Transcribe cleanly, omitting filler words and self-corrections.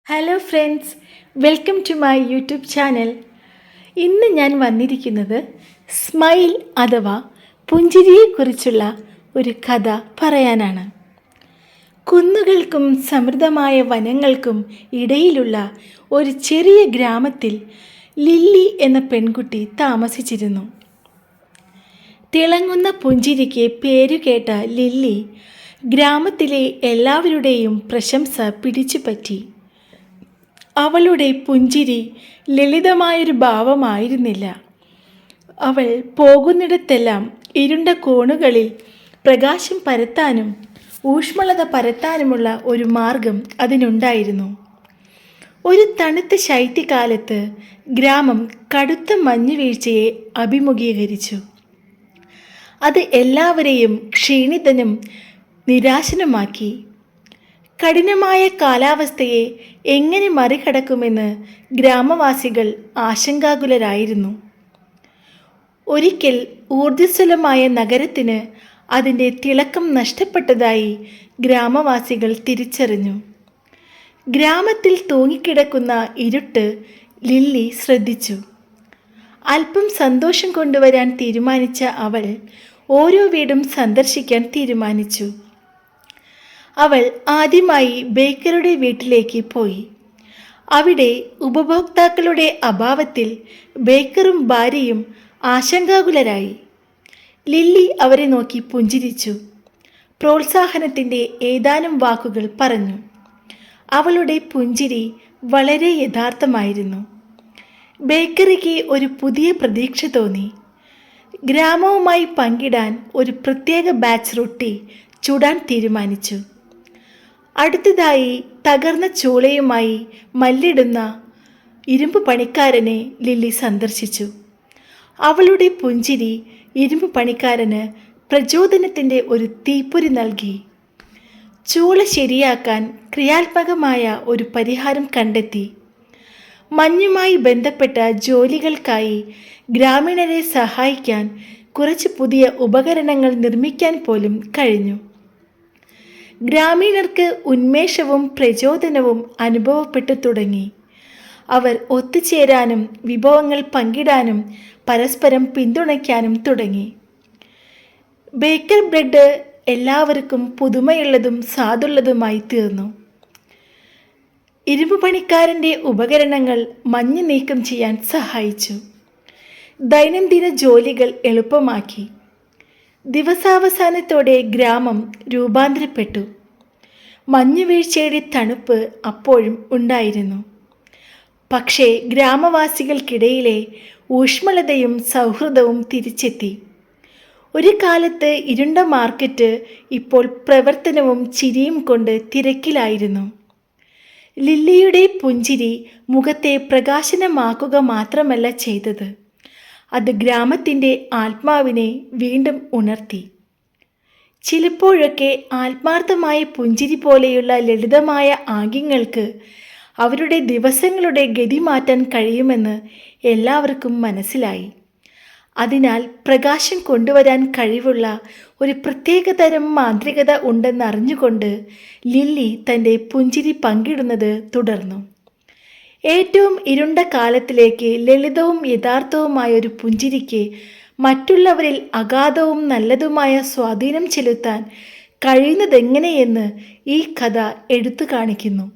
Hello friends, welcome to my YouTube channel. ഇന്ന് ഞാൻ വന്നിരിക്കുന്നത് സ്മൈൽ അഥവാ പുഞ്ചിരിയെക്കുറിച്ചുള്ള ഒരു കഥ പറയാനാണ്. കുന്നുകൾക്കും സമൃദ്ധമായ വനങ്ങൾക്കും ഇടയിലുള്ള ഒരു ചെറിയ ഗ്രാമത്തിൽ ലില്ലി എന്ന പെൺകുട്ടി താമസിച്ചിരുന്നു. തിളങ്ങുന്ന പുഞ്ചിരിക്ക് പേരുകേട്ട ലില്ലി ഗ്രാമത്തിലെ എല്ലാവരുടെയും പ്രശംസ പിടിച്ചുപറ്റി. അവളുടെ പുഞ്ചിരി ലളിതമായൊരു ഭാവമായിരുന്നില്ല. അവൾ പോകുന്നിടത്തെല്ലാം ഇരുണ്ട കോണുകളിൽ പ്രകാശം പരത്താനും ഊഷ്മളത പരത്താനുമുള്ള ഒരു മാർഗം അതിനുണ്ടായിരുന്നു. ഒരു തണുത്ത ശൈത്യകാലത്ത് ഗ്രാമം കടുത്ത മഞ്ഞുവീഴ്ചയെ അഭിമുഖീകരിച്ചു. അത് എല്ലാവരെയും ക്ഷീണിതനും നിരാശനുമാക്കി. കഠിനമായ കാലാവസ്ഥയെ എങ്ങനെ മറികടക്കുമെന്ന് ഗ്രാമവാസികൾ ആശങ്കാകുലരായിരുന്നു. ഒരിക്കൽ ഊർജ്ജസ്വലമായ നഗരത്തിന് അതിൻ്റെ തിളക്കം നഷ്ടപ്പെട്ടതായി ഗ്രാമവാസികൾ തിരിച്ചറിഞ്ഞു. ഗ്രാമത്തിൽ തൂങ്ങിക്കിടക്കുന്ന ഇരുട്ട് ലില്ലി ശ്രദ്ധിച്ചു. അല്പം സന്തോഷം കൊണ്ടുവരാൻ തീരുമാനിച്ച അവൾ ഓരോ വീടും സന്ദർശിക്കാൻ തീരുമാനിച്ചു. അവൾ ആദ്യമായി ബേക്കറുടെ വീട്ടിലേക്ക് പോയി. അവിടെ ഉപഭോക്താക്കളുടെ അഭാവത്തിൽ ബേക്കറും ഭാര്യയും ആശങ്കാകുലരായി. ലില്ലി അവരെ നോക്കി പുഞ്ചിരിച്ചു. പ്രോത്സാഹനത്തിൻ്റെ ഏതാനും വാക്കുകൾ പറഞ്ഞു. അവളുടെ പുഞ്ചിരി വളരെ യഥാർത്ഥമായിരുന്നു. ബേക്കറിക്ക് ഒരു പുതിയ പ്രതീക്ഷ തോന്നി. ഗ്രാമവുമായി പങ്കിടാൻ ഒരു പ്രത്യേക ബാച്ച് റൊട്ടി ചുടാൻ തീരുമാനിച്ചു. അടുത്തതായി തകർന്ന ചൂളയുമായി മല്ലിടുന്ന ഇരുമ്പ് പണിക്കാരനെ ലില്ലി സന്ദർശിച്ചു. അവളുടെ പുഞ്ചിരി ഇരുമ്പ് പണിക്കാരന് പ്രചോദനത്തിൻ്റെ ഒരു തീപ്പൊരി നൽകി. ചൂള ശരിയാക്കാൻ ക്രിയാത്മകമായ ഒരു പരിഹാരം കണ്ടെത്തി. മഞ്ഞുമായി ബന്ധപ്പെട്ട ജോലികൾക്കായി ഗ്രാമീണരെ സഹായിക്കാൻ കുറച്ച് പുതിയ ഉപകരണങ്ങൾ നിർമ്മിക്കാൻ പോലും കഴിഞ്ഞു. ഗ്രാമീണർക്ക് ഉന്മേഷവും പ്രചോദനവും അനുഭവപ്പെട്ടു തുടങ്ങി. അവർ ഒത്തുചേരാനും വിഭവങ്ങൾ പങ്കിടാനും പരസ്പരം പിന്തുണയ്ക്കാനും തുടങ്ങി. ബേക്കർ ബ്രെഡ് എല്ലാവർക്കും പുതുമയുള്ളതും സ്വാദുള്ളതുമായി തീർന്നു. ഇരുമ്പ് പണിക്കാരൻ്റെ ഉപകരണങ്ങൾ മഞ്ഞ് നീക്കം ചെയ്യാൻ സഹായിച്ചു. ദൈനംദിന ജോലികൾ എളുപ്പമാക്കി. ദിവസാവസാനത്തോടെ ഗ്രാമം രൂപാന്തരപ്പെട്ടു. മഞ്ഞുവീഴ്ചയുടെ തണുപ്പ് അപ്പോഴും ഉണ്ടായിരുന്നു. പക്ഷേ ഗ്രാമവാസികൾക്കിടയിലെ ഊഷ്മളതയും സൗഹൃദവും തിരിച്ചെത്തി. ഒരു കാലത്ത് ഇരുണ്ട മാർക്കറ്റ് ഇപ്പോൾ പ്രവർത്തനവും ചിരിയും കൊണ്ട് തിരക്കിലായിരുന്നു. ലില്ലിയുടെ പുഞ്ചിരി മുഖത്തെ പ്രകാശനമാക്കുക മാത്രമല്ല ചെയ്തത്, അത് ഗ്രാമത്തിൻ്റെ ആത്മാവിനെ വീണ്ടും ഉണർത്തി. ചിലപ്പോഴൊക്കെ ആത്മാർത്ഥമായ പുഞ്ചിരി പോലെയുള്ള ലളിതമായ ആംഗ്യങ്ങൾക്ക് അവരുടെ ദിവസങ്ങളുടെ ഗതി മാറ്റാൻ കഴിയുമെന്ന് എല്ലാവർക്കും മനസ്സിലായി. അതിനാൽ പ്രകാശം കൊണ്ടുവരാൻ കഴിവുള്ള ഒരു പ്രത്യേകതരം മാന്ത്രികത ഉണ്ടെന്നറിഞ്ഞുകൊണ്ട് ലില്ലി തൻ്റെ പുഞ്ചിരി പങ്കിടുന്നത് തുടർന്നു. ഏറ്റവും ഇരുണ്ട കാലത്തിലേക്ക് ലളിതവും യഥാർത്ഥവുമായ ഒരു പുഞ്ചിരിക്ക് മറ്റുള്ളവരിൽ അഗാധവും നല്ലതുമായ സ്വാധീനം ചെലുത്താൻ കഴിയുന്നതെങ്ങനെയെന്ന് ഈ കഥ എടുത്തു കാണിക്കുന്നു.